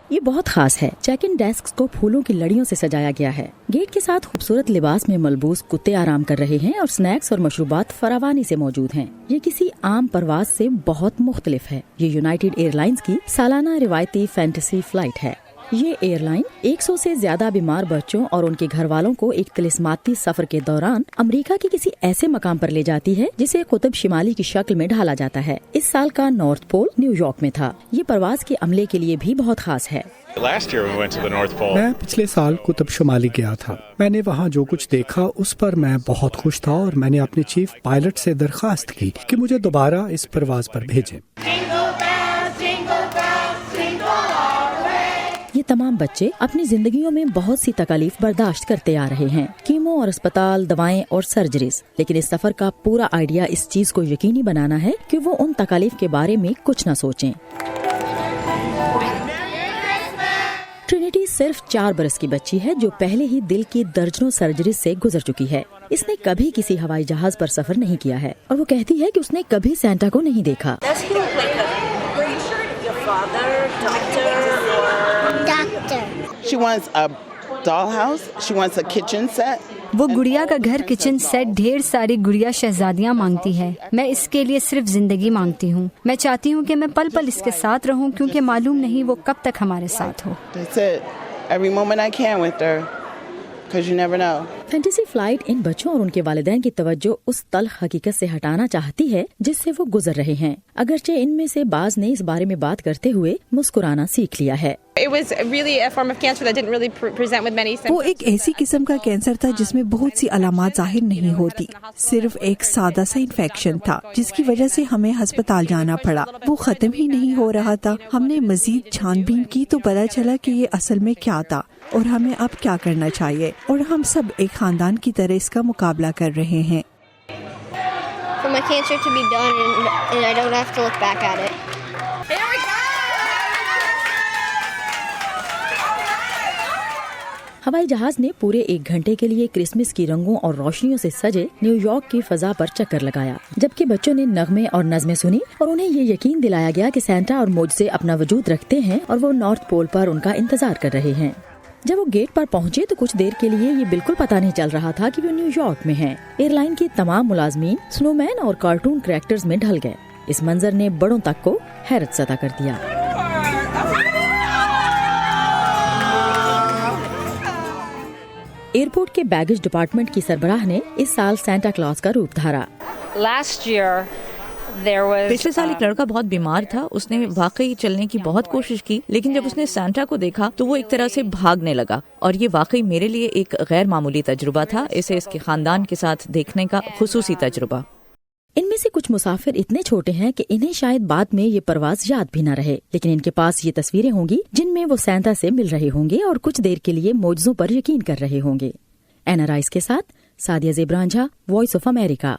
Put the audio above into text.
یہ بہت خاص ہے۔ چیک ان ڈیسک کو پھولوں کی لڑیوں سے سجایا گیا ہے۔ گیٹ کے ساتھ خوبصورت لباس میں ملبوس کتے آرام کر رہے ہیں اور سنیکس اور مشروبات فراوانی سے موجود ہیں۔ یہ کسی عام پرواز سے بہت مختلف ہے۔ یہ یونائیٹڈ ایئر لائنز کی سالانہ روایتی فینٹیسی فلائٹ ہے۔ یہ ایئر لائن 100 سے زیادہ بیمار بچوں اور ان کے گھر والوں کو ایک طلسماتی سفر کے دوران امریکہ کے کسی ایسے مقام پر لے جاتی ہے جسے قطب شمالی کی شکل میں ڈھالا جاتا ہے۔ اس سال کا نارتھ پول نیو یارک میں تھا۔ یہ پرواز کے عملے کے لیے بھی بہت خاص ہے۔ میں پچھلے سال قطب شمالی گیا تھا۔ میں نے وہاں جو کچھ دیکھا اس پر میں بہت خوش تھا اور میں نے اپنے چیف پائلٹ سے درخواست کی کہ مجھے دوبارہ اس پرواز پر بھیجیں۔ یہ تمام بچے اپنی زندگیوں میں بہت سی تکالیف برداشت کرتے آ رہے ہیں، کیمو اور اسپتال، دوائیں اور سرجریز، لیکن اس سفر کا پورا آئیڈیا اس چیز کو یقینی بنانا ہے کہ وہ ان تکالیف کے بارے میں کچھ نہ سوچیں۔ ٹرینیٹی صرف 4 برس کی بچی ہے جو پہلے ہی دل کی درجنوں سرجریز سے گزر چکی ہے۔ اس نے کبھی کسی ہوائی جہاز پر سفر نہیں کیا ہے اور وہ کہتی ہے کہ اس نے کبھی سینٹا کو نہیں دیکھا۔ She wants a dollhouse. She wants a kitchen set. وہ گڑیا کا گھر، کچن سیٹ، ڈھیر ساری گڑیا شہزادیاں مانگتی ہے۔ میں اس کے لیے صرف زندگی مانگتی ہوں۔ میں چاہتی ہوں کہ میں پل پل اس کے ساتھ رہوں کیونکہ معلوم نہیں وہ کب تک ہمارے ساتھ ہو۔ That's it. Every moment I can with her. Because you never know. Fantasy flight ان بچوں اور ان کے والدین کی توجہ اس تلخ حقیقت سے ہٹانا چاہتی ہے جس سے وہ گزر رہے ہیں، اگرچہ ان میں سے بعض نے اس بارے میں بات کرتے ہوئے مسکرانا سیکھ لیا ہے۔ وہ ایک ایسی قسم کا کینسر تھا جس میں بہت سی علامات ظاہر نہیں ہوتی، صرف ایک سادہ سا انفیکشن تھا جس کی وجہ سے ہمیں ہسپتال جانا پڑا۔ وہ ختم ہی نہیں ہو رہا تھا۔ ہم نے مزید چھان بین کی تو پتہ چلا کہ یہ اصل میں کیا تھا اور ہمیں اب کیا کرنا چاہیے، اور ہم سب ایک خاندان کی طرح اس کا مقابلہ کر رہے ہیں۔ For my cancer to be done and I don't have to look back at it. ہوائی جہاز نے پورے 1 گھنٹے کے لیے کرسمس کی رنگوں اور روشنیوں سے سجے نیو یارک کی فضا پر چکر لگایا، جبکہ بچوں نے نغمے اور نظمیں سنی اور انہیں یہ یقین دلایا گیا کہ سینٹا اور معجزے اپنا وجود رکھتے ہیں اور وہ نارتھ پول پر ان کا انتظار کر رہے ہیں۔ جب وہ گیٹ پر پہنچے تو کچھ دیر کے لیے یہ بالکل پتہ نہیں چل رہا تھا کہ وہ نیو یارک میں ہیں۔ ایئر لائن کے تمام ملازمین سنو مین اور کارٹون کریکٹرز میں ڈھل گئے۔ اس منظر نے بڑوں تک کو حیرت زدہ کر دیا۔ ایئرپورٹ کے بیگیج ڈپارٹمنٹ کی سربراہ نے اس سال سینٹا کلاز کا روپ دھارا۔ پچھلے سال ایک لڑکا بہت بیمار تھا، اس نے واقعی چلنے کی بہت کوشش کی، لیکن جب اس نے سینٹا کو دیکھا تو وہ ایک طرح سے بھاگنے لگا، اور یہ واقعی میرے لیے ایک غیر معمولی تجربہ تھا، اسے اس کے خاندان کے ساتھ دیکھنے کا خصوصی تجربہ۔ ان میں سے کچھ مسافر اتنے چھوٹے ہیں کہ انہیں شاید بعد میں یہ پرواز یاد بھی نہ رہے، لیکن ان کے پاس یہ تصویریں ہوں گی جن میں وہ سینٹا سے مل رہے ہوں گے اور کچھ دیر کے لیے معجزوں پر یقین کر رہے ہوں گے۔ اینا رائس کے ساتھ سعدیہ زیبران جھا، وائس آف امریکہ۔